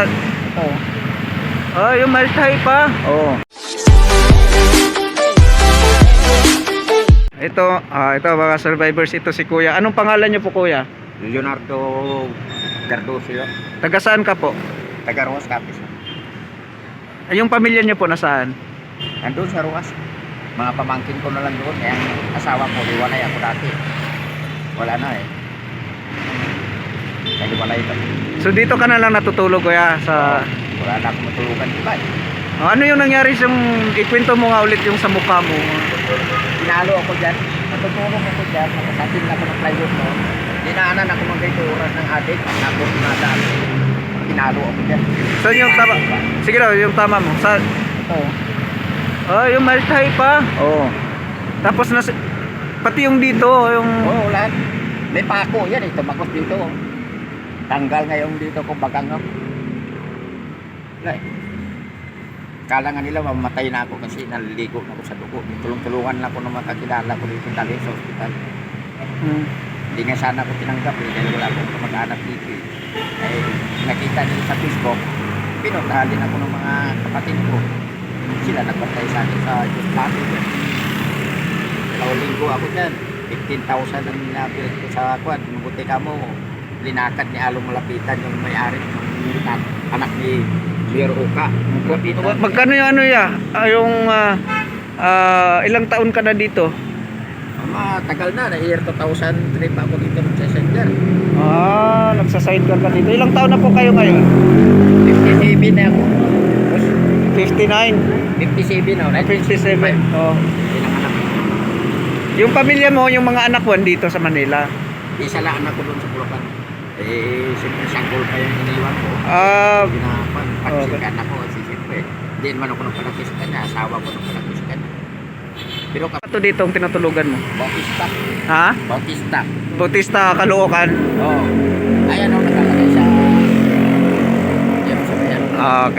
Oo. Oh, yung Maltay pa. Oo. Ito mga survivors, ito si Kuya. Anong pangalan niyo po, Kuya? Leonardo Cardoso yun. Taga saan ka po? Taga Ruas Capiz. Yung pamilya niyo po nasaan? Nandun sa Ruas. Mga pamangkin ko na lang doon. Kaya ang asawa ko, hiwalay ako dati. Wala na eh. Kaya hiwalay ito. So dito ka na lang natutulog, Kuya, sa... Wala na akong matulugan iba eh. Ano yung nangyari ikwento mo nga ulit yung sa mukha mo? Pinalo ako dyan. Natutulong ako dyan. Nakasatin ako ng plywood mo. Dinaanan ako ng gaituran ng adik. Ako pinadaan. Pinalo ako dyan. Saan yung tama? Sige daw, yung tama mo. Saan? Oo. Oh, yung Maltay pa. Oo. Tapos pati yung dito, yung... Oo, lahat. May pako yan eh. Tumakos dito. Tanggal ngayon dito kung bagang ako. Wala eh. Kala nga nila mamatay na ako kasi naliligo na ako sa dugo. Tulong-tulungan lang ako ng mga kakilala ko dito dali sa ospital. Hindi nga sana ako tinanggap eh, dahil wala akong kamag-anak dito eh. Eh, nakita nila sa Facebook, pinuntahan din ako ng mga kapatid ko. Sila nagpatay sa akin sa Diyos Plato. Dalawang linggo ako dyan. 15,000 ang ninapilit ko sa kwan. Mabuti ka mo, linakad ni Along Malapitan yung may-ari ng anak ni Mayor Oka. Magkano yung ano ya? Ilang taon ka na dito? Tagal na, year 2003 pa ako dito sa Center. Nagsa-sidecar ka dito. Ilang taon na po kayo ngayon? 57 na ako. 59? 57 na. 57. Oh. Pinanganak. Yung pamilya mo, yung mga anak mo dito sa Manila? Isa lang anak ko doon sa Bulacan. Eh, siyempre sanggol pa yung iniwan ko. Pinapan, pagsikan ako. Kasi siyempre, hindi naman ako nang palaki sa kanya. Asawa ko nang palaki sa kanya. Pero Ito dito ang tinutulugan mo? Bautista. Ha? Bautista. Bautista, Caloocan? Oo. Ayan o, nakalagay sa... Yan sa bayan. Okay.